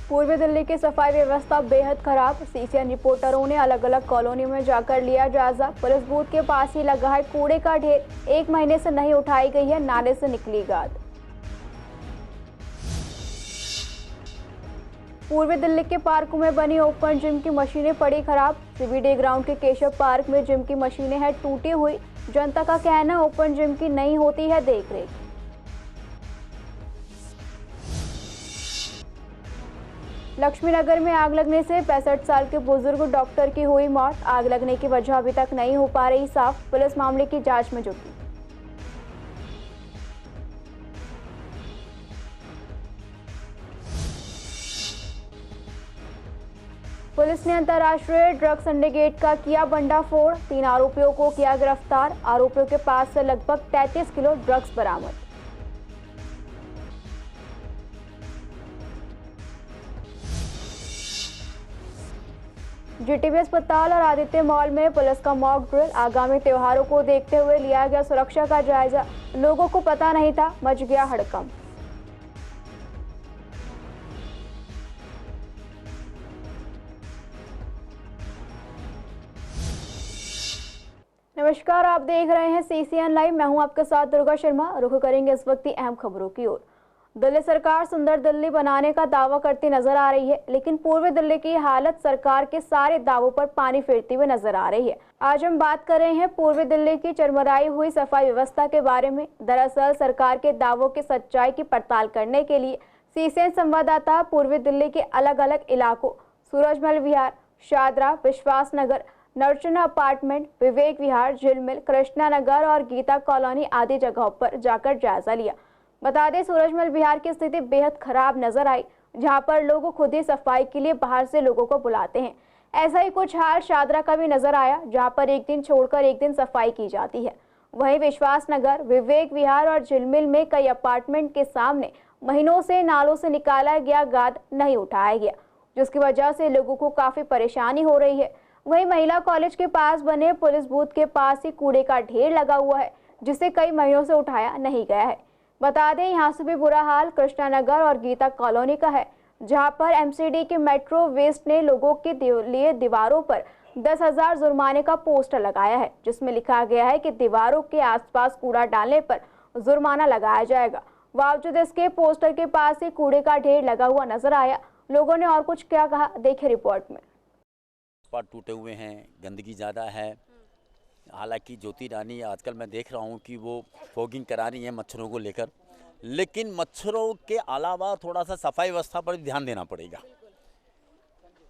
पूर्वी दिल्ली की सफाई व्यवस्था बेहद खराब। सीसीएन रिपोर्टरों ने अलग अलग कॉलोनियों में जाकर लिया जायजा। पुलिस बूथ के पास ही लगा है कूड़े का ढेर। 1 महीने से नहीं उठाई गई है नाले से निकली गाद। पूर्वी दिल्ली के पार्कों में बनी ओपन जिम की मशीनें पड़ी खराब। सीबीडी ग्राउंड के केशव पार्क में जिम की मशीनें हैं टूटी हुई। जनता का कहना ओपन जिम की नहीं होती है देखरेख। लक्ष्मीनगर में आग लगने से 65 साल के बुजुर्ग डॉक्टर की हुई मौत। आग लगने की वजह अभी तक नहीं हो पा रही साफ। पुलिस मामले की जांच में जुटी। पुलिस ने अंतर्राष्ट्रीय ड्रग सिंडिकेट का किया भंडाफोड़। 3 आरोपियों को किया गिरफ्तार। आरोपियों के पास से लगभग 33 किलो ड्रग्स बरामद। जीटीबी अस्पताल और आदित्य मॉल में पुलिस का मॉक ड्रिल। आगामी त्योहारों को देखते हुए लिया गया सुरक्षा का जायजा। लोगों को पता नहीं था, मच गया हड़कंप। नमस्कार, आप देख रहे हैं सीसीएन लाइव। मैं हूं आपके साथ दुर्गा शर्मा। रुख करेंगे इस वक्त की अहम खबरों की ओर। दिल्ली सरकार सुंदर दिल्ली बनाने का दावा करती नजर आ रही है, लेकिन पूर्वी दिल्ली की हालत सरकार के सारे दावों पर पानी फेरती हुई नजर आ रही है। आज हम बात कर रहे हैं पूर्वी दिल्ली की चरमराई हुई सफाई व्यवस्था के बारे में। दरअसल सरकार के दावों की सच्चाई की पड़ताल करने के लिए सीसीएन संवाददाता पूर्वी दिल्ली के अलग अलग इलाकों सूरजमल विहार, शादरा, विश्वास नगर, नर्चना अपार्टमेंट, विवेक विहार, झिलमिल, कृष्णा नगर और गीता कॉलोनी आदि जगहों पर जाकर जायजा लिया। बता दें, सूरजमल विहार की स्थिति बेहद खराब नजर आई, जहां पर लोग खुद ही सफाई के लिए बाहर से लोगों को बुलाते हैं। ऐसा ही कुछ हाल शादरा का भी नजर आया, जहां पर एक दिन छोड़कर एक दिन सफाई की जाती है। वहीं विश्वास नगर, विवेक विहार और झिलमिल में कई अपार्टमेंट के सामने महीनों से नालों से निकाला गया गाद नहीं उठाया गया, जिसकी वजह से लोगों को काफी परेशानी हो रही है। वहीं महिला कॉलेज के पास बने पुलिस बूथ के पास ही कूड़े का ढेर लगा हुआ है, जिसे कई महीनों से उठाया नहीं गया है। बता दें, यहाँ से भी बुरा हाल कृष्णा नगर और गीता कॉलोनी का है, जहां पर एमसीडी के मेट्रो वेस्ट ने लोगों के लिए दीवारों पर 10,000 जुर्माने का पोस्टर लगाया है, जिसमें लिखा गया है कि दीवारों के आसपास कूड़ा डालने पर जुर्माना लगाया जाएगा। बावजूद इसके पोस्टर के पास ही कूड़े का ढेर लगा हुआ नजर आया। लोगों ने और कुछ क्या कहा, देखे रिपोर्ट में। टूटे हुए हैं, गंदगी ज़्यादा है। हालांकि ज्योति रानी आजकल मैं देख रहा हूँ कि वो फॉगिंग करा रही है मच्छरों को लेकर, लेकिन मच्छरों के अलावा थोड़ा सा सफाई व्यवस्था पर भी ध्यान देना पड़ेगा।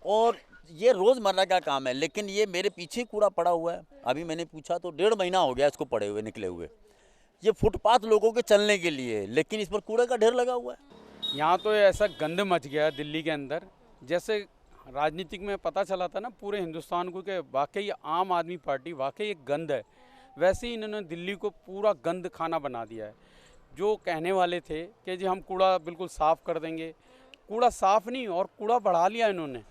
और ये रोज़मर्रा का काम है, लेकिन ये मेरे पीछे कूड़ा पड़ा हुआ है। अभी मैंने पूछा तो 1.5 महीना हो गया इसको पड़े हुए, निकले हुए। ये फुटपाथ लोगों के चलने के लिए, लेकिन इस पर कूड़े का ढेर लगा हुआ है। यहाँ तो ऐसा गंद मच गया दिल्ली के अंदर, जैसे राजनीतिक में पता चला था ना पूरे हिंदुस्तान को कि वाकई आम आदमी पार्टी वाकई एक गंद है, वैसे ही इन्होंने दिल्ली को पूरा गंद खाना बना दिया है। जो कहने वाले थे कि जी हम कूड़ा बिल्कुल साफ़ कर देंगे, कूड़ा साफ़ नहीं और कूड़ा बढ़ा लिया इन्होंने।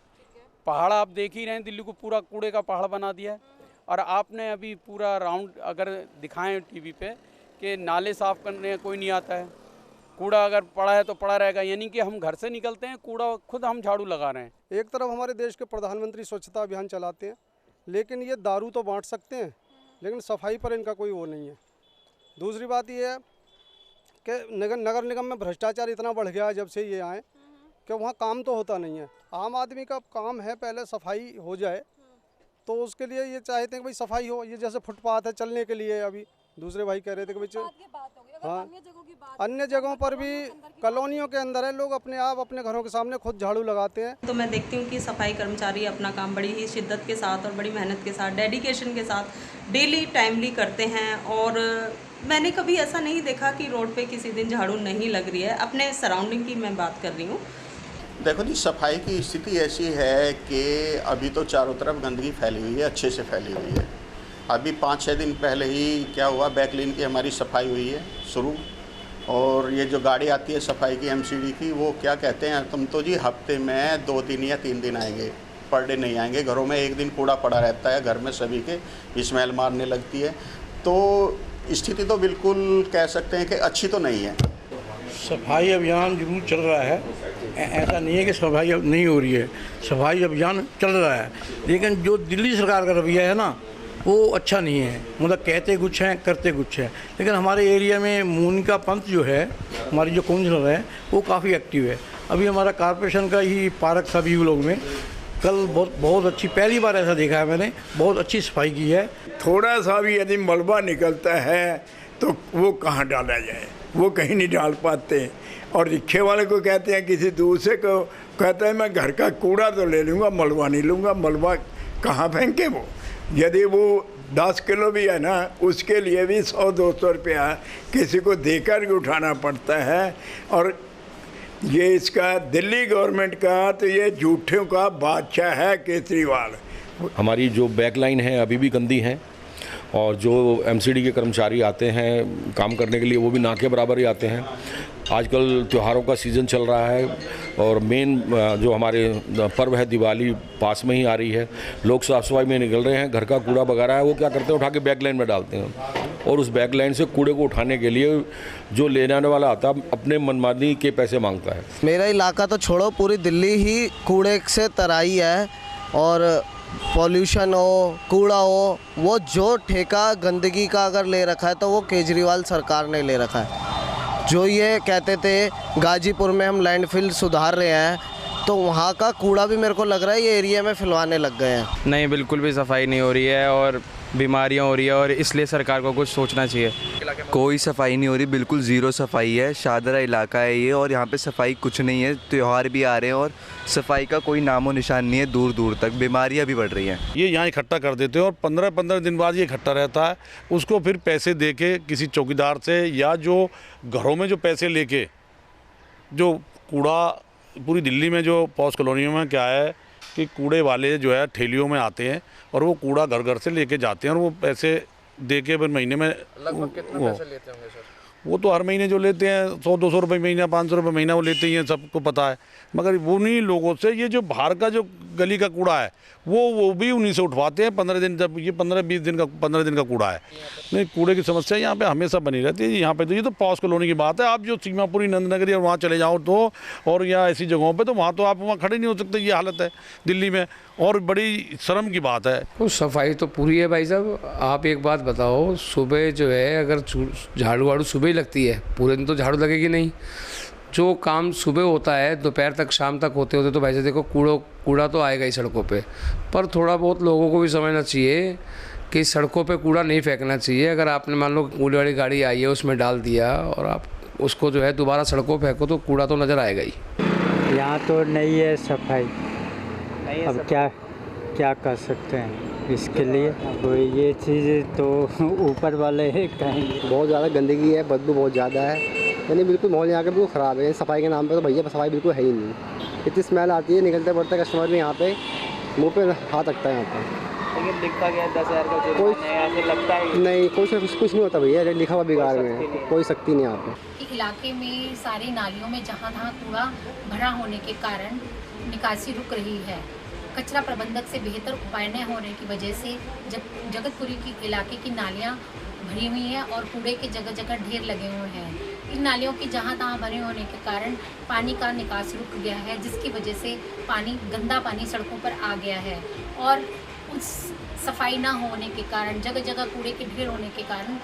पहाड़ आप देख ही रहे हैं, दिल्ली को पूरा कूड़े का पहाड़ बना दिया है। और आपने अभी पूरा राउंड अगर दिखाएं टीवी पे कि नाले साफ़ करने कोई नहीं आता है, कूड़ा अगर पड़ा है तो पड़ा रहेगा। यानी कि हम घर से निकलते हैं, कूड़ा खुद हम झाड़ू लगा रहे हैं। एक तरफ हमारे देश के प्रधानमंत्री स्वच्छता अभियान चलाते हैं, लेकिन ये दारू तो बांट सकते हैं, लेकिन सफाई पर इनका कोई वो नहीं है। दूसरी बात ये है कि नगर निगम में भ्रष्टाचार इतना बढ़ गया है जब से ये आए कि वहाँ काम तो होता नहीं है। आम आदमी का काम है पहले सफाई हो जाए, तो उसके लिए ये चाहते हैं कि भाई सफाई हो। ये जैसे फुटपाथ है चलने के लिए, अभी दूसरे भाई कह रहे थे कि भाई हाँ, अन्य जगहों पर भी कॉलोनियों के अंदर है, लोग अपने आप अपने घरों के सामने खुद झाड़ू लगाते हैं। तो मैं देखती हूँ कि सफाई कर्मचारी अपना काम बड़ी ही शिद्दत के साथ और बड़ी मेहनत के साथ, डेडिकेशन के साथ डेली टाइमली करते हैं। और मैंने कभी ऐसा नहीं देखा कि रोड पे किसी दिन झाड़ू नहीं लग रही है। अपने सराउंडिंग की मैं बात कर रही हूँ। देखो जी, सफाई की स्थिति ऐसी है कि अभी तो चारों तरफ गंदगी फैली हुई है, अच्छे से फैली हुई है। अभी 5-6 दिन पहले ही क्या हुआ, बैकलीन की हमारी सफाई हुई है शुरू। और ये जो गाड़ी आती है सफाई की एमसीडी की, वो क्या कहते हैं, तुम तो जी हफ्ते में 2 दिन या 3 दिन आएंगे, पर डे नहीं आएंगे। घरों में एक दिन कूड़ा पड़ा रहता है, घर में सभी के स्मेल मारने लगती है। तो स्थिति तो बिल्कुल कह सकते हैं कि अच्छी तो नहीं है। सफाई अभियान जरूर चल रहा है, ऐसा नहीं है कि सफाई अब नहीं हो रही है, सफाई अभियान चल रहा है। लेकिन जो दिल्ली सरकार का रवैया है ना, वो अच्छा नहीं है। मतलब कहते कुछ हैं, करते कुछ हैं। लेकिन हमारे एरिया में मोनिका पंत जो है, हमारी जो काउंसलर है, वो काफ़ी एक्टिव है। अभी हमारा कॉर्पोरेशन का ही पार्क था व्यू लोग में, कल बहुत अच्छी, पहली बार ऐसा देखा है मैंने, बहुत अच्छी सफाई की है। थोड़ा सा भी यदि मलबा निकलता है तो वो कहाँ डाला जाए, वो कहीं नहीं डाल पाते। और रिक्शे वाले को कहते हैं, किसी दूसरे को कहते हैं मैं घर का कूड़ा तो ले लूँगा, मलबा नहीं लूँगा। मलबा कहाँ फेंके वो? यदि वो 10 किलो भी है ना, उसके लिए भी 100-200 रुपया किसी को देकर उठाना पड़ता है। और ये इसका दिल्ली गवर्नमेंट का तो ये झूठों का बादशाह है केजरीवाल। हमारी जो बैकलाइन है अभी भी गंदी है, और जो एमसीडी के कर्मचारी आते हैं काम करने के लिए वो भी ना के बराबर ही आते हैं। आजकल त्योहारों का सीज़न चल रहा है और मेन जो हमारे पर्व है दिवाली पास में ही आ रही है। लोग साफ़ सफाई में निकल रहे हैं, घर का कूड़ा वगैरह है वो क्या करते हैं, उठा के बैक लाइन में डालते हैं। और उस बैक लाइन से कूड़े को उठाने के लिए जो लेने आने वाला आता है अपने मनमानी के पैसे मांगता है। मेरा इलाका तो छोड़ो, पूरी दिल्ली ही कूड़े से तराई है। और पॉल्यूशन हो, कूड़ा हो, वो जो ठेका गंदगी का अगर ले रखा है तो वो केजरीवाल सरकार ने ले रखा है। जो ये कहते थे गाजीपुर में हम लैंडफिल सुधार रहे हैं, तो वहाँ का कूड़ा भी मेरे को लग रहा है ये एरिया में फिलवाने लग गए हैं। नहीं, बिल्कुल भी सफाई नहीं हो रही है और बीमारियाँ हो रही है, और इसलिए सरकार को कुछ सोचना चाहिए। कोई सफाई नहीं हो रही, बिल्कुल ज़ीरो सफाई है। शादरा इलाका है ये, और यहाँ पे सफाई कुछ नहीं है। त्यौहार भी आ रहे हैं और सफाई का कोई नामो निशान नहीं है। दूर दूर तक बीमारियाँ भी बढ़ रही हैं। ये यहाँ इकट्ठा कर देते हैं और 15-15 दिन बाद ये इकट्ठा रहता है। उसको फिर पैसे दे के किसी चौकीदार से, या जो घरों में जो पैसे लेके, जो कूड़ा पूरी दिल्ली में जो पॉश कॉलोनियों में क्या है कि कूड़े वाले जो है ठेलियों में आते हैं और वो कूड़ा घर घर से लेके जाते हैं, और वो पैसे दे के फिर महीने में लगभग कितने पैसे लेते होंगे सर? वो तो हर महीने जो लेते हैं 100-200 रुपये महीना, 500 रुपये महीना वो लेते ही हैं, सबको पता है। मगर उन्हीं लोगों से ये जो बाहर का जो गली का कूड़ा है वो भी उन्हीं से उठवाते हैं 15 दिन, जब ये 15-20 दिन का 15 दिन का कूड़ा है। नहीं, कूड़े की समस्या यहाँ पे हमेशा बनी रहती है। यहाँ पे तो ये तो पॉश कॉलोनी की बात है। आप जो सीमापुरी, नंदनगरी और वहाँ चले जाओ तो, और या ऐसी जगहों पे तो वहाँ तो आप वहाँ खड़े नहीं हो सकते। ये हालत है दिल्ली में, और बड़ी शर्म की बात है। तो सफाई तो पूरी है भाई साहब। आप एक बात बताओ, सुबह जो है अगर झाड़ू वाड़ू सुबह ही लगती है, पूरे दिन तो झाड़ू लगेगी नहीं। जो काम सुबह होता है दोपहर तक, शाम तक होते होते तो भाई साहब देखो कूड़ा तो आएगा ही सड़कों पे। पर थोड़ा बहुत लोगों को भी समझना चाहिए कि सड़कों पे कूड़ा नहीं फेंकना चाहिए। अगर आपने मान लो कूड़े वाली गाड़ी आई है उसमें डाल दिया और आप उसको जो है दोबारा सड़कों पे फेंको तो कूड़ा तो नज़र आएगा ही। यहाँ तो नहीं है सफाई, अब क्या कर सकते हैं इसके लिए। तो ये चीज़ तो ऊपर वाले कहेंगे। बहुत ज़्यादा गंदगी है, बदबू बहुत ज़्यादा है, यानी बिल्कुल माहौल यहाँ का बिल्कुल ख़राब है। सफाई के नाम पे तो भैया सफाई बिल्कुल है ही नहीं। इतनी स्मेल आती है, निकलते बढ़ते कस्टमर भी यहाँ पे मुंह पे हाथ रखता है यहाँ पर। लेकिन लिखा गया 10,000 का जुर्माना है, ऐसे लगता है नहीं, कुछ नहीं होता भैया, लिखा हुआ बिगाड़ में कोई सख्ती नहीं यहाँ पे। इलाके में सारी नालियों में जहाँ तहाँ कूड़ा भरा होने के कारण निकासी रुक रही है। कचरा प्रबंधक से बेहतर उपाय न होने की वजह से जगतपुरी की इलाके की नालियाँ भरी हुई हैं और कूड़े के जगह जगह ढेर लगे हुए हैं। इन नालियों की जहाँ तहाँ भरे होने के कारण पानी का निकास रुक गया है, जिसकी वजह से गंदा पानी सड़कों पर आ गया है। और उस सफाई ना होने के कारण, जगह जगह कूड़े के ढेर होने के कारण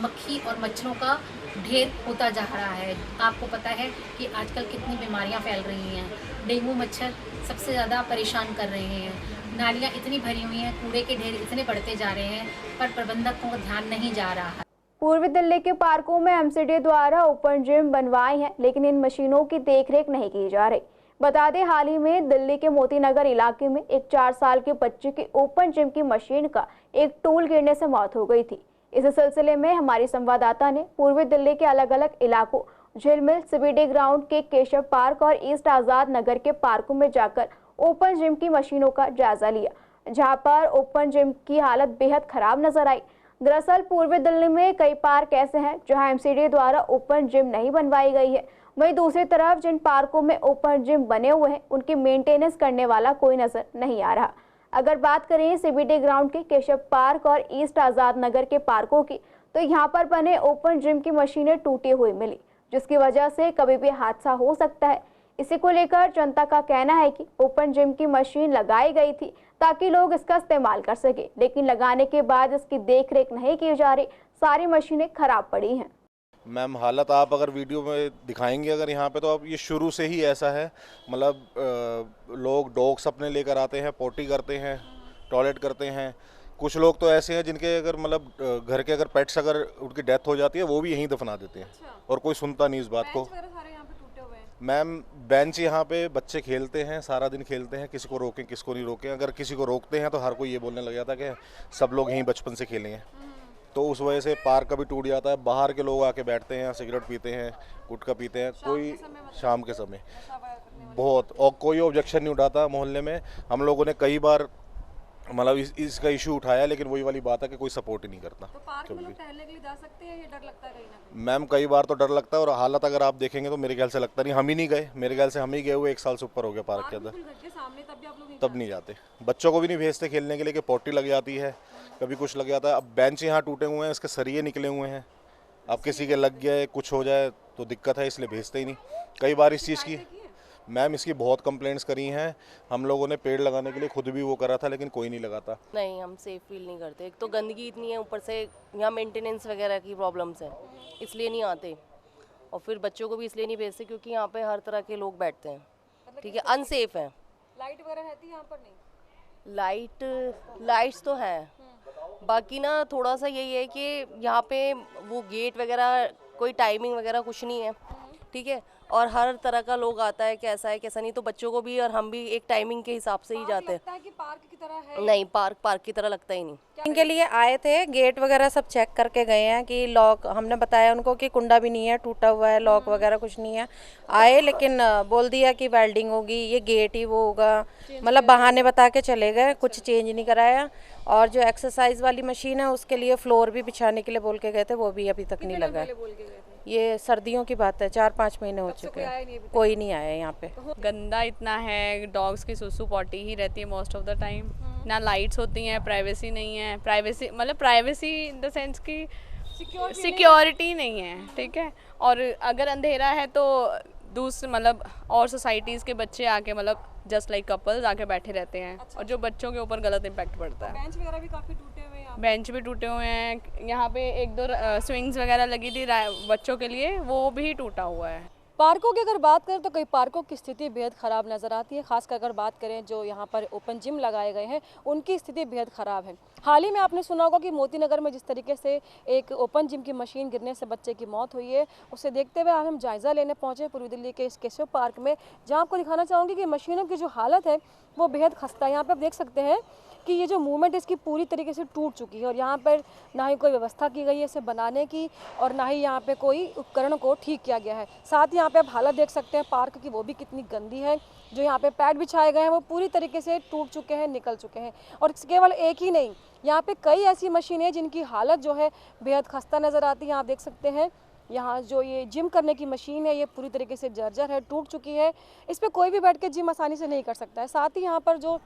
मक्खी और मच्छरों का ढेर होता जा रहा है। आपको पता है कि आजकल कितनी बीमारियां फैल रही हैं। डेंगू मच्छर सबसे ज़्यादा परेशान कर रहे हैं। नालियां इतनी भरी हुई हैं, कूड़े के ढेर इतने बढ़ते जा रहे हैं, पर प्रबंधकों को ध्यान नहीं जा रहा है। पूर्वी दिल्ली के पार्कों में एमसीडी द्वारा ओपन जिम बनवाए हैं, लेकिन इन मशीनों की देखरेख नहीं की जा रही। बता दें, हाल ही में दिल्ली के मोती नगर इलाके में एक 4 साल के बच्चे की ओपन जिम की मशीन का एक टूल गिरने से मौत हो गई थी। इस सिलसिले में हमारी संवाददाता ने पूर्वी दिल्ली के अलग अलग इलाकों झिलमिल, सीबीडी ग्राउंड के केशव पार्क और ईस्ट आज़ाद नगर के पार्कों में जाकर ओपन जिम की मशीनों का जायजा लिया, जहां पर ओपन जिम की हालत बेहद खराब नजर आई। दरअसल पूर्वी दिल्ली में कई पार्क ऐसे हैं जहां एमसीडी द्वारा ओपन जिम नहीं बनवाई गई है। वहीं दूसरी तरफ जिन पार्कों में ओपन जिम बने हुए हैं उनकी मेंटेनेंस करने वाला कोई नजर नहीं आ रहा। अगर बात करें सीबीडी ग्राउंड के केशव पार्क और ईस्ट आज़ाद नगर के पार्कों की, तो यहाँ पर बने ओपन जिम की मशीनें टूटी हुई मिली, जिसकी वजह से कभी भी हादसा हो सकता है। इसी को लेकर जनता का कहना है कि ओपन जिम की मशीन लगाई गई थी ताकि लोग इसका इस्तेमाल कर सके, लेकिन लगाने के बाद इसकी देखरेख नहीं की जा रही, सारी मशीनें खराब पड़ी हैं। मैम हालत आप अगर वीडियो में दिखाएंगे अगर यहाँ पे, तो अब ये शुरू से ही ऐसा है। मतलब लोग डॉग्स अपने लेकर आते हैं, पोटी करते हैं, टॉयलेट करते हैं। कुछ लोग तो ऐसे हैं जिनके अगर मतलब घर के अगर पेट्स अगर उनकी डेथ हो जाती है वो भी यहीं दफना देते हैं और कोई सुनता नहीं इस बात को। मैम बेंच यहाँ पे बच्चे खेलते हैं, सारा दिन खेलते हैं, किसी को रोकें किसको नहीं रोकें। अगर किसी को रोकते हैं तो हर कोई ये बोलने लग जाता है कि सब लोग यहीं बचपन से खेले हैं, तो उस वजह से पार्क का भी टूट जाता है। बाहर के लोग आके बैठते हैं, सिगरेट पीते हैं, गुटखा पीते हैं, कोई शाम के समय बहुत, और कोई ऑब्जेक्शन नहीं उठाता मोहल्ले में। हम लोगों ने कई बार मतलब इसका इशू उठाया, लेकिन वही वाली बात है कि कोई सपोर्ट ही नहीं करता। तो पार्क में लोग टहलने के लिए जा सकते हैं, ये डर लगता है कहीं ना कहीं? मैम कई बार तो डर लगता है, और हालत अगर आप देखेंगे तो मेरे ख्याल से लगता नहीं, हम ही नहीं गए, मेरे ख्याल से हम ही गए हुए 1 साल से ऊपर हो गया पार्क के अंदर, तब नहीं जाते। बच्चों को भी नहीं भेजते खेलने के लिए कि पोटी लग जाती है, कभी कुछ लग जाता है। अब बेंच यहाँ टूटे हुए हैं, इसके सरिये निकले हुए हैं, अब किसी के लग गया कुछ हो जाए तो दिक्कत है, इसलिए भेजते ही नहीं। कई बार इस चीज़ की मैम इसकी बहुत कंप्लेंट्स करी हैं। हम लोगों ने पेड़ लगाने के लिए खुद भी वो करा था, लेकिन कोई नहीं लगाता। नहीं, हम सेफ फील नहीं करते। एक तो गंदगी इतनी है, ऊपर से यहाँ मेंटेनेंस वगैरह की प्रॉब्लम्स हैं, इसलिए नहीं आते। और फिर बच्चों को भी इसलिए नहीं भेजते क्योंकि यहाँ पे हर तरह के लोग बैठते हैं, ठीक है, अनसेफ है। लाइट वगैरह रहती है यहाँ पर? नहीं, लाइट्स तो हैं, बाकी ना थोड़ा सा यही है कि यहाँ पे वो गेट वगैरह कोई टाइमिंग वगैरह कुछ नहीं है, ठीक है, और हर तरह का लोग आता है, कैसा है कैसा नहीं, तो बच्चों को भी और हम भी एक टाइमिंग के हिसाब से ही जाते हैं। कि पार्क की तरह है? नहीं, पार्क की तरह लगता ही नहीं। इनके लिए आए थे, गेट वगैरह सब चेक करके गए हैं कि लॉक, हमने बताया उनको कि कुंडा भी नहीं है, टूटा हुआ है, लॉक वगैरह कुछ नहीं है। आए लेकिन बोल दिया कि वेल्डिंग होगी, ये गेट ही वो होगा, मतलब बहाने बता के चले गए, कुछ चेंज नहीं कराया। और जो एक्सरसाइज वाली मशीन है उसके लिए फ्लोर भी बिछाने के लिए बोल के गए थे, वो भी अभी तक नहीं लगा। ये सर्दियों की बात है, 4-5 महीने हो चुके हैं, कोई नहीं आया यहाँ पे। गंदा इतना है, डॉग्स की सुसु पॉटी ही रहती है मोस्ट ऑफ द टाइम, ना लाइट्स होती हैं, प्राइवेसी नहीं है। प्राइवेसी मतलब प्राइवेसी इन द सेंस की सिक्योरिटी नहीं है, ठीक है। और अगर अंधेरा है तो दूसरे मतलब और सोसाइटीज़ के बच्चे आके मतलब जस्ट लाइक कपल्स आके बैठे रहते हैं। अच्छा। और जो बच्चों के ऊपर गलत इम्पैक्ट पड़ता है। बेंच वगैरह भी काफ़ी टूटे हुए हैं, बेंच भी टूटे हुए हैं। यहाँ पे 1-2 स्विंग्स वगैरह लगी थी बच्चों के लिए, वो भी टूटा हुआ है। पार्कों की अगर बात करें तो कई पार्कों की स्थिति बेहद ख़राब नज़र आती है। खासकर अगर बात करें जो यहाँ पर ओपन जिम लगाए गए हैं उनकी स्थिति बेहद ख़राब है। हाल ही में आपने सुना होगा कि मोती नगर में जिस तरीके से एक ओपन जिम की मशीन गिरने से बच्चे की मौत हुई है, उसे देखते हुए आज हम जायज़ा लेने पहुँचे पूर्वी दिल्ली के इस केशव पार्क में, जहाँ आपको दिखाना चाहूँगी कि मशीनों की जो हालत है वो बेहद खस्ता है। यहाँ पर आप देख सकते हैं कि ये जो मूवमेंट इसकी पूरी तरीके से टूट चुकी है और यहाँ पर ना ही कोई व्यवस्था की गई है इसे बनाने की और ना ही यहाँ पे कोई उपकरण को ठीक किया गया है। साथ ही यहाँ पे आप हालत देख सकते हैं पार्क की, वो भी कितनी गंदी है। जो यहाँ पे पैड बिछाए गए हैं वो पूरी तरीके से टूट चुके हैं, निकल चुके हैं। और केवल एक ही नहीं, यहाँ पे कई ऐसी मशीनें हैं जिनकी हालत जो है बेहद खस्ता नज़र आती है। आप देख सकते हैं यहाँ जो ये जिम करने की मशीन है ये पूरी तरीके से जर्जर है, टूट चुकी है। इस पर कोई भी बैठ के जिम आसानी से नहीं कर सकता है। साथ ही यहाँ पर जो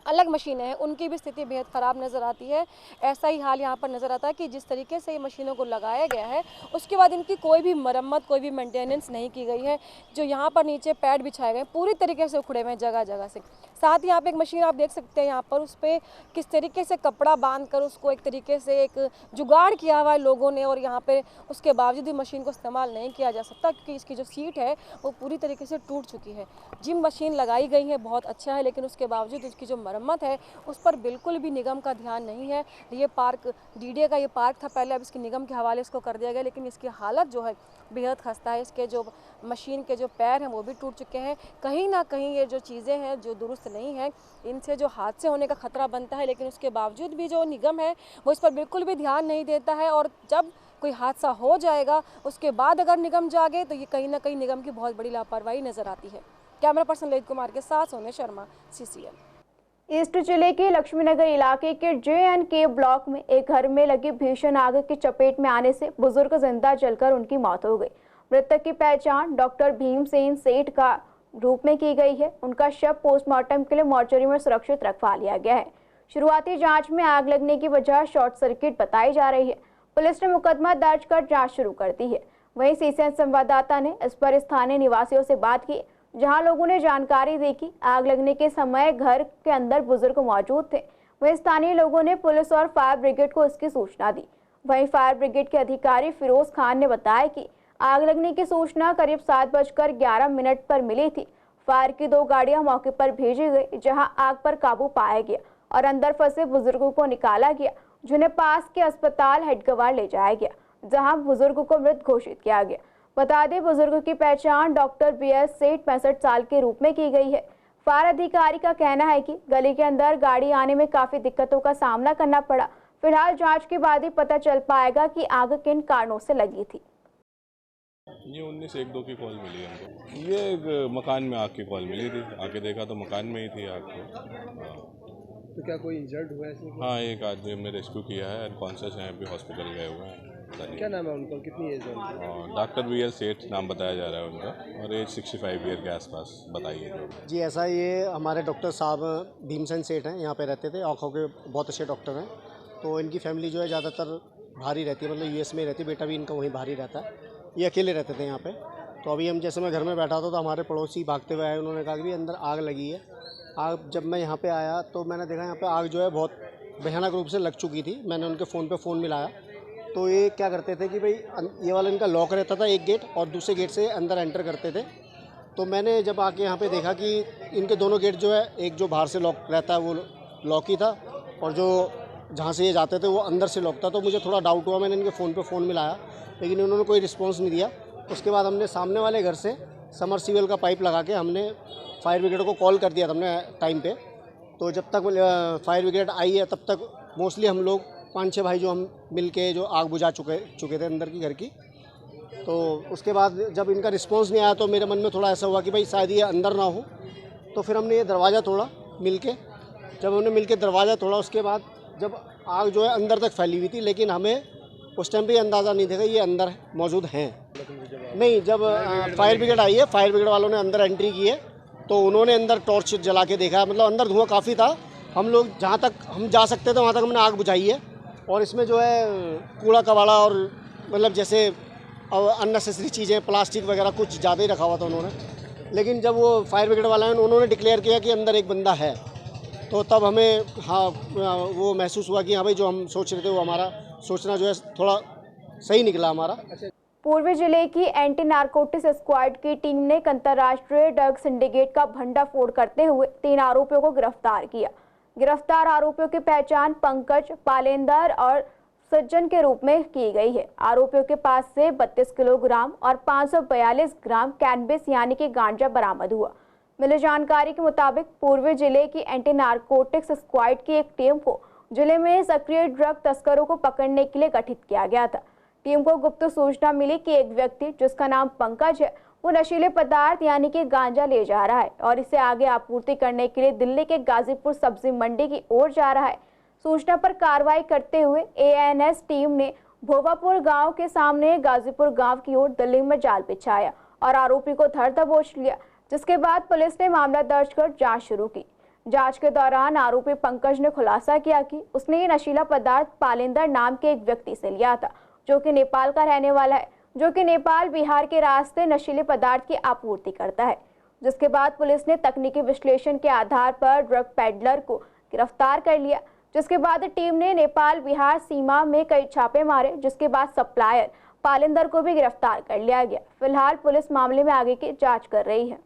अलग मशीनें हैं उनकी भी स्थिति बेहद ख़राब नज़र आती है। ऐसा ही हाल यहाँ पर नज़र आता है कि जिस तरीके से ये मशीनों को लगाया गया है उसके बाद इनकी कोई भी मरम्मत, कोई भी मेंटेनेंस नहीं की गई है। जो यहाँ पर नीचे पैड बिछाए गए पूरी तरीके से उखड़े हुए हैं जगह जगह से। साथ ही यहाँ पे एक मशीन आप देख सकते हैं, यहाँ पर उस पर किस तरीके से कपड़ा बांध कर उसको एक तरीके से एक जुगाड़ किया हुआ है लोगों ने, और यहाँ पे उसके बावजूद भी मशीन को इस्तेमाल नहीं किया जा सकता क्योंकि इसकी जो सीट है वो पूरी तरीके से टूट चुकी है। जिम मशीन लगाई गई है, बहुत अच्छा है, लेकिन उसके बावजूद उसकी जो मरम्मत है उस पर बिल्कुल भी निगम का ध्यान नहीं है। ये पार्क डीडीए का ये पार्क था पहले, अब इसके निगम के हवाले इसको कर दिया गया, लेकिन इसकी हालत जो है बेहद खस्ता है। इसके जो मशीन के जो पैर हैं वो भी टूट चुके हैं। कहीं ना कहीं ये जो चीज़ें हैं जो दुरुस्त नहीं है, इनसे जो हादसे होने का खतरा बनता है, लेकिन उसके बावजूद भी जो निगम है वो इस पर बिल्कुल भी ध्यान नहीं देता है। और जब कोई हादसा हो जाएगा उसके बाद अगर निगम जागे तो ये कहीं ना कहीं निगम की बहुत बड़ी लापरवाही नज़र आती है। कैमरा पर्सन ललित कुमार के साथ सोने शर्मा, CCN। ईस्ट जिले के लक्ष्मीनगर इलाके के JNK ब्लॉक में एक घर में लगी भीषण आग की चपेट में आने से बुजुर्ग जिंदा जलकर उनकी मौत हो गई। मृतक की पहचान डॉक्टर भीमसेन सेठ का रूप में की गई है। उनका शव पोस्टमार्टम के लिए मोर्चरी में सुरक्षित रखवा लिया गया है। शुरुआती जांच में आग लगने की वजह शॉर्ट सर्किट बताई जा रही है। पुलिस ने मुकदमा दर्ज कर जांच शुरू कर दी है। वहीं सीसीएन संवाददाता ने इस पर स्थानीय निवासियों से बात की, जहां लोगों ने जानकारी दी कि आग लगने के समय घर के अंदर बुजुर्ग मौजूद थे। वहीं स्थानीय लोगों ने पुलिस और फायर ब्रिगेड को इसकी सूचना दी। वहीं फायर ब्रिगेड के अधिकारी फिरोज खान ने बताया कि आग लगने की सूचना करीब 7:11 पर मिली थी। फायर की 2 गाड़ियां मौके पर भेजी गई, जहां आग पर काबू पाया गया और अंदर फंसे बुजुर्गों को निकाला गया, जिन्हें पास के अस्पताल हेडगवार ले जाया गया, जहां बुजुर्ग को मृत घोषित किया गया। बता दें, बुजुर्ग की पहचान डॉक्टर BS सेठ 65 साल के रूप में की गई है। फायर अधिकारी का कहना है कि गली के अंदर गाड़ी आने में काफी दिक्कतों का सामना करना पड़ा। फिलहाल जांच के बाद ही पता चल पाएगा कि आग किन कारणों से लगी थी। ये 1912 की कॉल मिली हमको। ये एक मकान में आग की कॉल मिली थी। आके देखा तो मकान में ही थी आग तो क्या कोई इंजर्ड हुआ है? हाँ, एक आदमी हमने रेस्क्यू किया है, अनकॉन्शियस है, अभी हॉस्पिटल गए हुए हैं। क्या नाम है उनका, कितनी एज है? डॉक्टर BS सेठ नाम बताया जा रहा है उनका, और एज 65 ईयर के आसपास बताइए। जी ऐसा, ये हमारे डॉक्टर साहब भीमसेन सेठ हैं, यहाँ पे रहते थे, आँखों के बहुत अच्छे डॉक्टर हैं। तो इनकी फैमिली जो है ज़्यादातर बाहर ही रहती है, मतलब US में रहती है, बेटा भी इनका वहीं बाहर ही रहता है। ये अकेले रहते थे यहाँ पे। तो अभी हम जैसे मैं घर में बैठा था तो हमारे पड़ोसी भागते हुए आए, उन्होंने कहा कि अंदर आग लगी है। आग जब मैं यहाँ पे आया तो मैंने देखा यहाँ पे आग जो है बहुत भयानक रूप से लग चुकी थी। मैंने उनके फ़ोन मिलाया तो ये क्या करते थे कि भाई ये वाला इनका लॉक रहता था एक गेट, और दूसरे गेट से अंदर एंटर करते थे। तो मैंने जब आके यहाँ पे देखा कि इनके दोनों गेट जो है, एक जो बाहर से लॉक रहता है वो लॉक ही था, और जो जहाँ से ये जाते थे वो अंदर से लॉक था। तो मुझे थोड़ा डाउट हुआ, मैंने इनके फ़ोन मिलाया, लेकिन उन्होंने कोई रिस्पॉन्स नहीं दिया। उसके बाद हमने सामने वाले घर से समरसीबल का पाइप लगा के हमने फायर ब्रिगेड को कॉल कर दिया था हमने टाइम पे। तो जब तक फायर ब्रिगेड आई है तब तक मोस्टली हम लोग 5-6 भाई जो हम मिल के जो आग बुझा चुके थे अंदर की घर की। तो उसके बाद जब इनका रिस्पॉन्स नहीं आया तो मेरे मन में थोड़ा ऐसा हुआ कि भाई शायद ये अंदर ना हो। तो फिर हमने ये दरवाज़ा तोड़ा मिल के। जब हमने मिल के दरवाज़ा तोड़ा, उसके बाद जब आग जो है अंदर तक फैली हुई थी, लेकिन हमें उस टाइम पे अंदाज़ा नहीं था कि ये अंदर मौजूद हैं। नहीं, जब फायर ब्रिगेड आई है, फायर ब्रिगेड वालों ने अंदर एंट्री की है, तो उन्होंने अंदर टॉर्च जला के देखा, मतलब अंदर धुआं काफ़ी था। हम लोग जहाँ तक हम जा सकते थे वहाँ तक हमने आग बुझाई है। और इसमें जो है कूड़ा कबाड़ा और मतलब जैसे अननेसेसरी चीज़ें, प्लास्टिक वगैरह कुछ ज़्यादा ही रखा हुआ था उन्होंने। लेकिन जब वो फायर ब्रिगेड वाले हैं उन्होंने डिक्लेयर किया कि अंदर एक बंदा है, तो तब हमें वो महसूस हुआ कि हाँ भाई जो हम सोच रहे थे वो हमारा सोचना जो है थोड़ा सही निकला हमारा। पूर्वी जिले की एंटी नारकोटिक्स स्क्वाड की टीम ने एक अंतर्राष्ट्रीय ड्रग सिंडिकेट का भंडाफोड़ करते हुए 3 आरोपियों को गिरफ्तार किया। गिरफ्तार आरोपियों की पहचान पंकज, पालेंदर और सज्जन के रूप में की गई है। आरोपियों के पास से 32 किलोग्राम और 542 ग्राम कैनबिस यानी कि गांजा बरामद हुआ। मिली जानकारी के मुताबिक पूर्वी जिले की एंटी नारकोटिक्स स्क्वाड की एक टीम को जिले में सक्रिय ड्रग तस्करों को पकड़ने के लिए गठित किया गया था। टीम को गुप्त सूचना मिली कि एक व्यक्ति जिसका नाम पंकज है वो नशीले पदार्थ यानी कि गांजा ले जा रहा है और इसे आगे आपूर्ति करने के लिए दिल्ली के गाजीपुर सब्जी मंडी की ओर जा रहा है। सूचना पर कार्रवाई करते हुए ANS टीम ने भोवापुर गांव के सामने गाजीपुर गांव की ओर दिल्ली में जाल बिछाया और आरोपी को धर दबोच लिया, जिसके बाद पुलिस ने मामला दर्ज कर जांच शुरू की। जांच के दौरान आरोपी पंकज ने खुलासा किया कि उसने ये नशीला पदार्थ पालेंदर नाम के एक व्यक्ति से लिया था, जो कि नेपाल का रहने वाला है, जो कि नेपाल बिहार के रास्ते नशीले पदार्थ की आपूर्ति करता है। जिसके बाद पुलिस ने तकनीकी विश्लेषण के आधार पर ड्रग पेडलर को गिरफ्तार कर लिया, जिसके बाद टीम ने नेपाल बिहार सीमा में कई छापे मारे, जिसके बाद सप्लायर पालेंदर को भी गिरफ्तार कर लिया गया। फिलहाल पुलिस मामले में आगे की जांच कर रही है।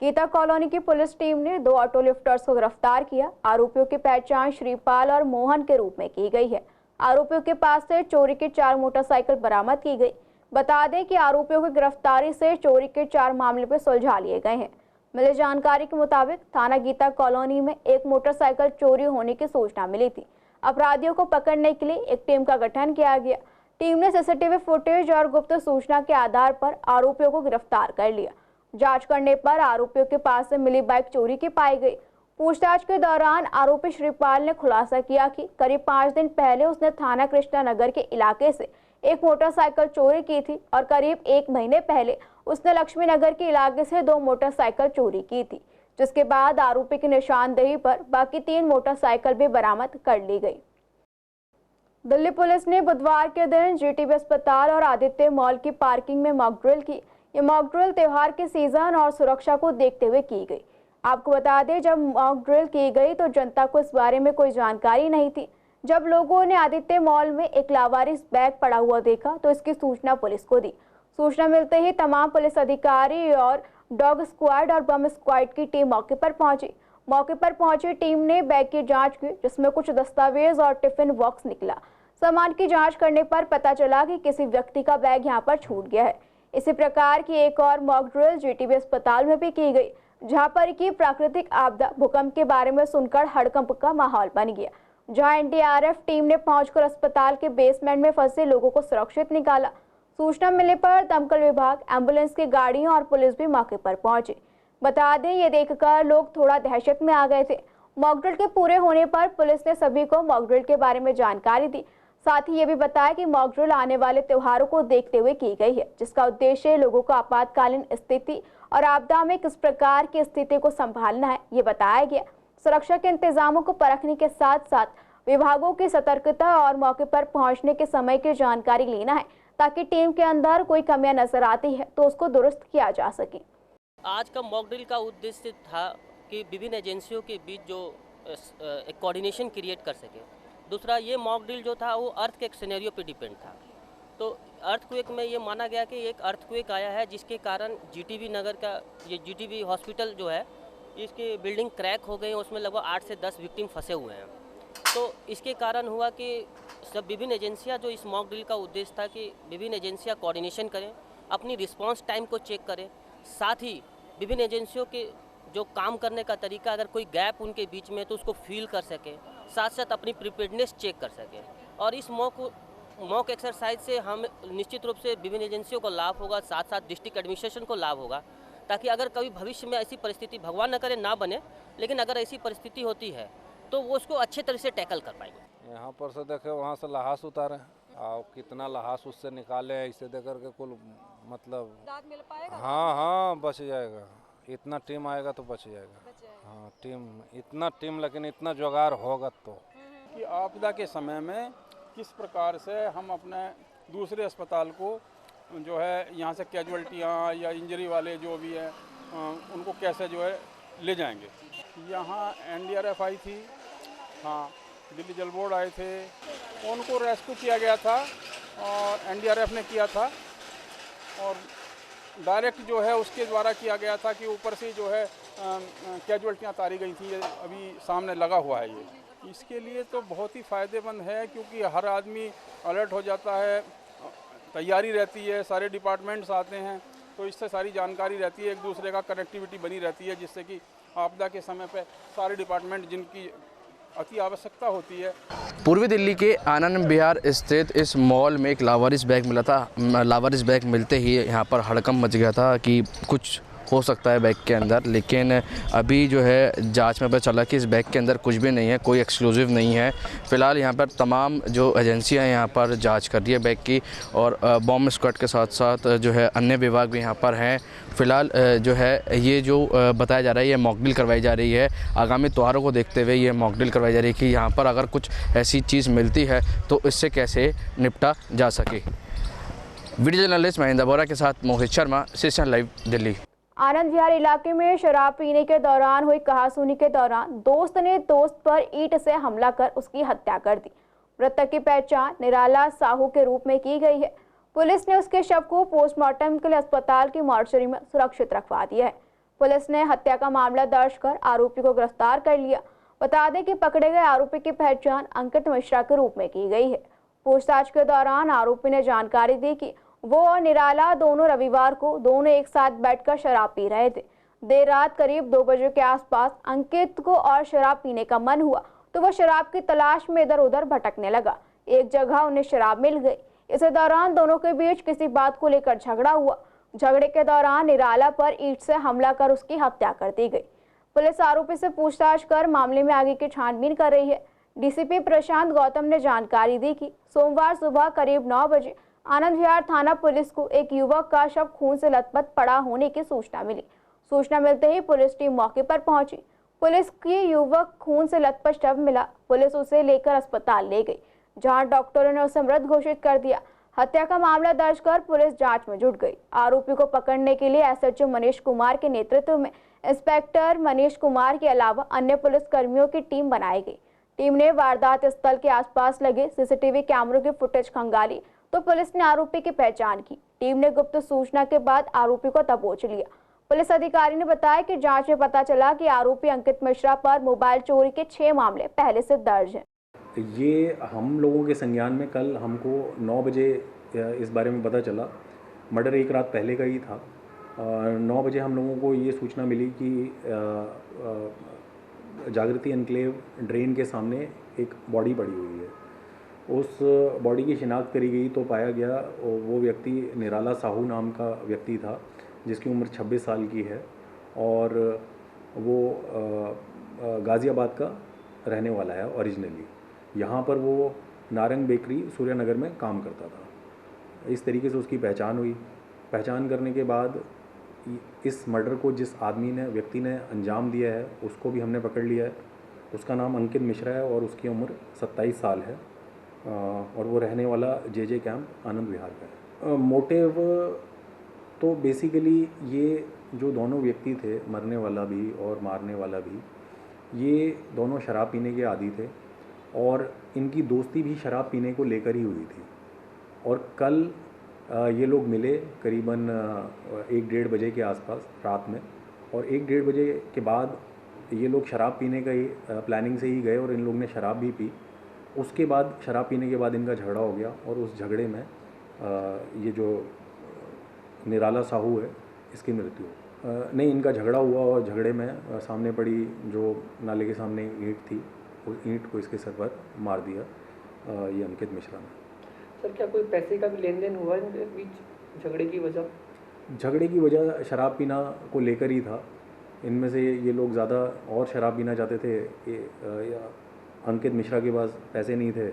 गीता कॉलोनी की पुलिस टीम ने 2 ऑटो लिफ्टर्स को गिरफ्तार किया। आरोपियों की पहचान श्रीपाल और मोहन के रूप में की गई है। आरोपियों के पास से चोरी की 4 मोटरसाइकिल बरामद की गई। बता दें कि आरोपियों की गिरफ्तारी से चोरी के 4 मामले पर सुलझा लिए गए हैं। मिली जानकारी के मुताबिक थाना गीता कॉलोनी में एक मोटरसाइकिल चोरी होने की सूचना मिली थी। अपराधियों को पकड़ने के लिए एक टीम का गठन किया गया। टीम ने CCTV फुटेज और गुप्त सूचना के आधार पर आरोपियों को गिरफ्तार कर लिया। जांच करने पर आरोपियों के पास से मिली बाइक चोरी की पाई गई। पूछताछ के दौरान आरोपी श्रीपाल ने खुलासा किया कि करीब 5 दिन पहले उसने थाना कृष्णा नगर के इलाके से एक मोटरसाइकिल चोरी की थी और करीब 1 महीने पहले उसने लक्ष्मी नगर के इलाके से 2 मोटरसाइकिल चोरी की थी, जिसके बाद आरोपी की निशानदेही पर बाकी 3 मोटरसाइकिल भी बरामद कर ली गई। दिल्ली पुलिस ने बुधवार के दिन जीटीबी अस्पताल और आदित्य मॉल की पार्किंग में मॉक ड्रिल की। ये मॉक ड्रिल त्योहार के सीजन और सुरक्षा को देखते हुए की गई। आपको बता दें, जब मॉक ड्रिल की गई तो जनता को इस बारे में कोई जानकारी नहीं थी। जब लोगों ने आदित्य मॉल में एक लावारिस बैग पड़ा हुआ देखा तो इसकी सूचना पुलिस को दी। सूचना मिलते ही तमाम पुलिस अधिकारी और डॉग स्क्वाड और बम स्क्वाड की टीम मौके पर पहुंची। मौके पर पहुंची टीम ने बैग की जांच की, जिसमें कुछ दस्तावेज और टिफिन बॉक्स निकला। सामान की जांच करने पर पता चला कि किसी व्यक्ति का बैग यहां पर छूट गया है। इसी प्रकार की एक और मॉक ड्रिल जीटीबी अस्पताल में भी की गई, जहां पर की प्राकृतिक आपदा भूकंप के बारे में सुनकर हड़कंप का माहौल बन गया। जहां एनडीआरएफ टीम ने पहुंचकर अस्पताल के बेसमेंट में फंसे लोगों को सुरक्षित निकाला। सूचना मिलने पर दमकल विभाग, एम्बुलेंस की गाड़ियां और पुलिस भी मौके पर पहुंची। बता दें, ये देखकर लोग थोड़ा दहशत में आ गए थे। मॉक ड्रिल के पूरे होने पर पुलिस ने सभी को मॉक ड्रिल के बारे में जानकारी दी। साथ ही ये भी बताया कि मॉक ड्रिल आने वाले त्योहारों को देखते हुए की गई है, जिसका उद्देश्य लोगों को आपातकालीन स्थिति और आपदा में किस प्रकार की स्थिति को संभालना है, ये बताया गया। सुरक्षा के इंतजामों को परखने के साथ साथ विभागों की सतर्कता और मौके पर पहुंचने के समय की जानकारी लेना है, ताकि टीम के अंदर कोई कमियां नजर आती है तो उसको दुरुस्त किया जा सके। आज का मॉक ड्रिल का उद्देश्य था कि विभिन्न एजेंसियों के बीच जो एक कोऑर्डिनेशन क्रिएट कर सके। दूसरा, ये मॉक ड्रिल जो था वो अर्थ के एक सिनेरियो पे डिपेंड था। तो अर्थक्वेक में ये माना गया कि एक अर्थक्वेक आया है, जिसके कारण जीटीबी नगर का ये जीटीबी हॉस्पिटल जो है, इसकी बिल्डिंग क्रैक हो गई, उसमें लगभग 8 से 10 विक्टिम फंसे हुए हैं। तो इसके कारण हुआ कि सब विभिन्न एजेंसियां, जो इस मॉक ड्रिल का उद्देश्य था कि विभिन्न एजेंसियां कोऑर्डिनेशन करें, अपनी रिस्पांस टाइम को चेक करें, साथ ही विभिन्न एजेंसियों के जो काम करने का तरीका, अगर कोई गैप उनके बीच में है तो उसको फील कर सकें, साथ साथ अपनी प्रिपेयर्डनेस चेक कर सकें। और इस मॉक एक्सरसाइज से हम निश्चित रूप से विभिन्न एजेंसियों को लाभ होगा, साथ साथ डिस्ट्रिक्ट एडमिनिस्ट्रेशन को लाभ होगा, ताकि अगर कभी भविष्य में ऐसी परिस्थिति, भगवान न करे ना बने, लेकिन अगर ऐसी परिस्थिति होती है तो वो उसको अच्छे तरह से टैकल कर पाएंगे। यहाँ पर से देखे वहाँ से लहास उतारे और कितना लहास उससे निकाले, इसे दे करके कुल मतलब रात मिल पाएगा। हाँ बच जाएगा। इतना टीम आएगा तो बच जाएगा। हाँ टीम, इतना टीम, लेकिन इतना जुगाड़ होगा तो कि आपदा के समय में किस प्रकार से हम अपने दूसरे अस्पताल को जो है यहाँ से कैजुअल्टियाँ या इंजरी वाले जो भी है उनको कैसे जो है ले जाएंगे। यहाँ एनडीआरएफ आई थी, हाँ दिल्ली जल बोर्ड आए थे, उनको रेस्क्यू किया गया था और एनडीआरएफ ने किया था, और डायरेक्ट जो है उसके द्वारा किया गया था कि ऊपर से जो है कैजुअल्टियाँ तारी गई थी। अभी सामने लगा हुआ है ये। इसके लिए तो बहुत ही फ़ायदेमंद है, क्योंकि हर आदमी अलर्ट हो जाता है, तैयारी रहती है, सारे डिपार्टमेंट्स आते हैं, तो इससे सारी जानकारी रहती है, एक दूसरे का कनेक्टिविटी बनी रहती है, जिससे कि आपदा के समय पे सारे डिपार्टमेंट जिनकी अति आवश्यकता होती है। पूर्वी दिल्ली के आनंद विहार स्थित इस मॉल में एक लावारिस बैग मिला था। लावारिस बैग मिलते ही यहाँ पर हड़कंप मच गया था कि कुछ हो सकता है बैग के अंदर, लेकिन अभी जो है जांच में पता चला कि इस बैग के अंदर कुछ भी नहीं है, कोई एक्सक्लूसिव नहीं है। फ़िलहाल यहाँ पर तमाम जो एजेंसियाँ यहाँ पर जांच कर रही है बैग की, और बॉम्ब स्क्वाड के साथ साथ जो है अन्य विभाग भी यहाँ पर हैं। फ़िलहाल जो है ये जो बताया जा रहा है, ये मॉक ड्रिल करवाई जा रही है। आगामी त्योहारों को देखते हुए ये मॉक ड्रिल करवाई जा रही है कि यहाँ पर अगर कुछ ऐसी चीज़ मिलती है तो इससे कैसे निपटा जा सके। वीडियो जर्नलिस्ट महेंद्र बोरा के साथ मोहित शर्मा, सीसीएन लाइव, दिल्ली। आनंद विहार इलाके में शराब पीने के दौरान हुई कहासुनी के दौरान दोस्त ने दोस्त पर ईंट से हमला कर उसकी हत्या कर दी। मृतक की पहचान निराला साहू के रूप में की गई है। पुलिस ने उसके शव को पोस्टमार्टम के लिए अस्पताल की मॉर्चरी में सुरक्षित रखवा दिया है। पुलिस ने हत्या का मामला दर्ज कर आरोपी को गिरफ्तार कर लिया। बता दें कि पकड़े गए आरोपी की पहचान अंकित मिश्रा के रूप में की गई है। पूछताछ के दौरान आरोपी ने जानकारी दी कि वो और निराला दोनों रविवार को दोनों एक साथ बैठकर शराब पी रहे थे। देर रात करीब 2 बजे के आसपास अंकित को और शराब पीने का मन हुआ तो वह शराब की तलाश में इधर उधर भटकने लगा। एक जगह उन्हें शराब मिल गई। इसी दौरान दोनों के बीच किसी बात को लेकर झगड़ा हुआ। झगड़े के दौरान निराला पर ईंट से हमला कर उसकी हत्या कर दी गई। पुलिस आरोपी से पूछताछ कर मामले में आगे की छानबीन कर रही है। डीसीपी प्रशांत गौतम ने जानकारी दी कि सोमवार सुबह करीब 9 बजे आनंद विहार थाना पुलिस को एक युवक का शव खून से लथपथ पड़ा होने की सूचना मिली। सूचना मिलते ही पुलिस टीम मौके पर पहुंची। पुलिस की युवक खून से लथपथ शव मिला। पुलिस उसे लेकर अस्पताल ले गई, जहां डॉक्टरों ने उसे मृत घोषित कर दिया। हत्या का मामला दर्ज कर पुलिस जांच में जुट गई। आरोपी को पकड़ने के लिए एसएचओ मनीष कुमार के नेतृत्व में इंस्पेक्टर मनीष कुमार के अलावा अन्य पुलिस कर्मियों की टीम बनाई गई। टीम ने वारदात स्थल के आसपास लगे सीसीटीवी कैमरों की फुटेज खंगाली तो पुलिस ने आरोपी की पहचान की। टीम ने गुप्त सूचना के बाद आरोपी को दबोच लिया। पुलिस अधिकारी ने बताया कि जांच में पता चला कि आरोपी अंकित मिश्रा पर मोबाइल चोरी के 6 मामले पहले से दर्ज हैं। ये हम लोगों के संज्ञान में कल हमको 9 बजे इस बारे में पता चला। मर्डर एक रात पहले का ही था। 9 बजे हम लोगों को ये सूचना मिली कि जागृति एनक्लेव ड्रेन के सामने एक बॉडी पड़ी हुई है। उस बॉडी की शिनाख्त करी गई तो पाया गया वो व्यक्ति निराला साहू नाम का व्यक्ति था, जिसकी उम्र 26 साल की है और वो गाज़ियाबाद का रहने वाला है ओरिजिनली। यहाँ पर वो नारंग बेकरी सूर्यनगर में काम करता था। इस तरीके से उसकी पहचान हुई। पहचान करने के बाद इस मर्डर को जिस व्यक्ति ने अंजाम दिया है उसको भी हमने पकड़ लिया है। उसका नाम अंकित मिश्रा है और उसकी उम्र 27 साल है और वो रहने वाला जे कैंप आनंद विहार का है। मोटिव तो बेसिकली ये जो दोनों व्यक्ति थे, मरने वाला भी और मारने वाला भी, ये दोनों शराब पीने के आदी थे और इनकी दोस्ती भी शराब पीने को लेकर ही हुई थी। और कल ये लोग मिले करीबन 1-1:30 बजे के आसपास रात में, और 1-1:30 बजे के बाद ये लोग शराब पीने का ही प्लानिंग से ही गए और इन लोग ने शराब भी पी। उसके बाद शराब पीने के बाद इनका झगड़ा हो गया और उस झगड़े में ये जो निराला साहू है इसकी मृत्यु नहीं, इनका झगड़ा हुआ और झगड़े में सामने पड़ी जो नाले के सामने ईंट थी, उस ईंट को इसके सर पर मार दिया ये अंकित मिश्रा ने। सर, क्या कोई पैसे का भी लेन देन हुआ इनके बीच झगड़े की वजह? झगड़े की वजह शराब पीना को लेकर ही था। इनमें से ये लोग ज़्यादा और शराब पीना चाहते थे। अंकित मिश्रा के पास पैसे नहीं थे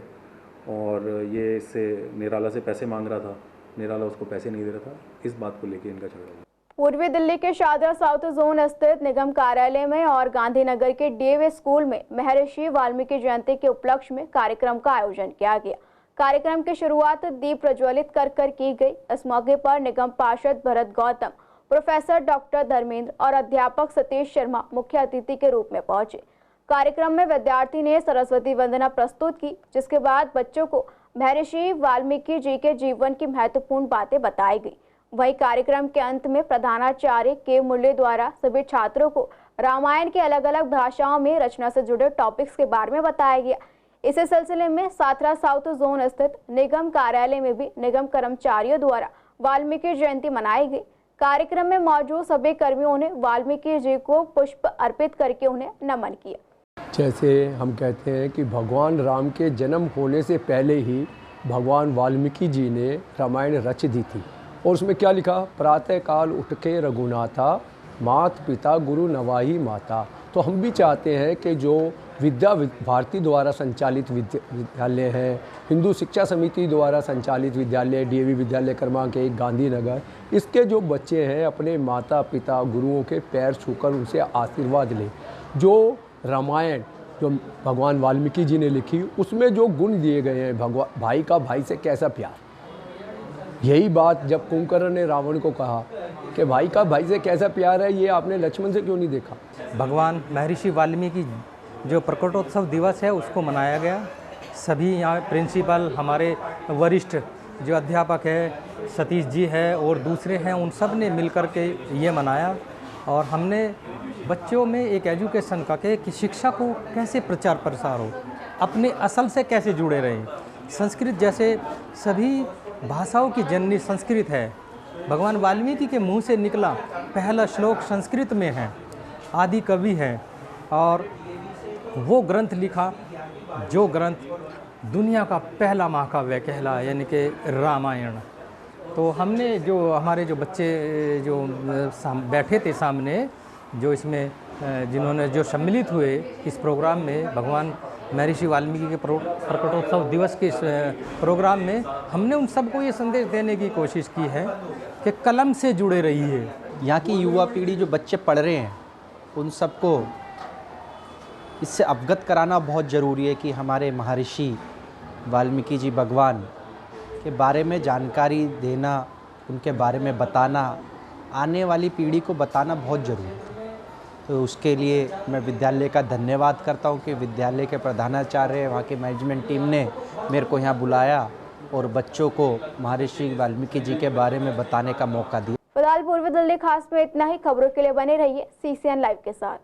और ये इससे निराला से पैसे मांग रहा था। निराला उसको पैसे नहीं दे रहा था। इस बात को लेकर इनका झगड़ा हुआ। पूर्वी दिल्ली के शादरा साउथ जोन स्थित निगम कार्यालय में और गांधीनगर के डीएवी स्कूल में महर्षि वाल्मीकि जयंती के उपलक्ष्य में कार्यक्रम का आयोजन किया गया। कार्यक्रम की शुरुआत दीप प्रज्वलित कर की गई। इस मौके पर निगम पार्षद भरत गौतम, प्रोफेसर डॉक्टर धर्मेंद्र और अध्यापक सतीश शर्मा मुख्य अतिथि के रूप में पहुंचे। कार्यक्रम में विद्यार्थी ने सरस्वती वंदना प्रस्तुत की, जिसके बाद बच्चों को महर्षि वाल्मीकि जी के जीवन की महत्वपूर्ण बातें बताई गई। वहीं कार्यक्रम के अंत में प्रधानाचार्य के मुरली द्वारा सभी छात्रों को रामायण के अलग अलग भाषाओं में रचना से जुड़े टॉपिक्स के बारे में बताया गया। इसी सिलसिले में साथरा साउथ जोन स्थित निगम कार्यालय में भी निगम कर्मचारियों द्वारा वाल्मीकि जयंती मनाई गई। कार्यक्रम में मौजूद सभी कर्मियों ने वाल्मीकि जी को पुष्प अर्पित करके उन्हें नमन किया। जैसे हम कहते हैं कि भगवान राम के जन्म होने से पहले ही भगवान वाल्मीकि जी ने रामायण रच दी थी और उसमें क्या लिखा, प्रातः काल उठ के रघुनाथा, मात पिता गुरु नवाही माता। तो हम भी चाहते हैं कि जो विद्या भारती द्वारा संचालित विद्यालय हैं, हिंदू शिक्षा समिति द्वारा संचालित विद्यालय डीएवी विद्यालय क्रमांक 1 गांधीनगर, इसके जो बच्चे हैं अपने माता पिता गुरुओं के पैर छूकर उनसे आशीर्वाद लें। जो रामायण जो भगवान वाल्मीकि जी ने लिखी उसमें जो गुण दिए गए हैं, भाई का भाई से कैसा प्यार, यही बात जब कुंभकर्ण ने रावण को कहा कि भाई का भाई से कैसा प्यार है, ये आपने लक्ष्मण से क्यों नहीं देखा। भगवान महर्षि वाल्मीकि जो प्रकटोत्सव दिवस है उसको मनाया गया। सभी यहाँ प्रिंसिपल, हमारे वरिष्ठ जो अध्यापक है सतीश जी है और दूसरे हैं, उन सब ने मिलकर के ये मनाया और हमने बच्चों में एक एजुकेशन का कि शिक्षा को कैसे प्रचार प्रसार हो, अपने असल से कैसे जुड़े रहें। संस्कृत जैसे सभी भाषाओं की जननी संस्कृत है। भगवान वाल्मीकि के मुंह से निकला पहला श्लोक संस्कृत में है, आदि कवि है और वो ग्रंथ लिखा जो ग्रंथ दुनिया का पहला महाकाव्य कहला, यानी कि रामायण। तो हमने जो हमारे जो बच्चे जो बैठे थे सामने, जो इसमें जिन्होंने जो सम्मिलित हुए इस प्रोग्राम में, भगवान महर्षि वाल्मीकि के प्रकटोत्सव दिवस के इस प्रोग्राम में, हमने उन सबको ये संदेश देने की कोशिश की है कि कलम से जुड़े रहिए। यहाँ की युवा पीढ़ी जो बच्चे पढ़ रहे हैं उन सबको इससे अवगत कराना बहुत ज़रूरी है कि हमारे महर्षि वाल्मीकि जी भगवान के बारे में जानकारी देना, उनके बारे में बताना, आने वाली पीढ़ी को बताना बहुत ज़रूरी है। तो उसके लिए मैं विद्यालय का धन्यवाद करता हूँ कि विद्यालय के प्रधानाचार्य, वहाँ की मैनेजमेंट टीम ने मेरे को यहाँ बुलाया और बच्चों को महर्षि वाल्मीकि जी के बारे में बताने का मौका दिया। फिलहाल पूर्वी दिल्ली खास में इतना ही। खबरों के लिए बने रहिए CCN लाइव के साथ।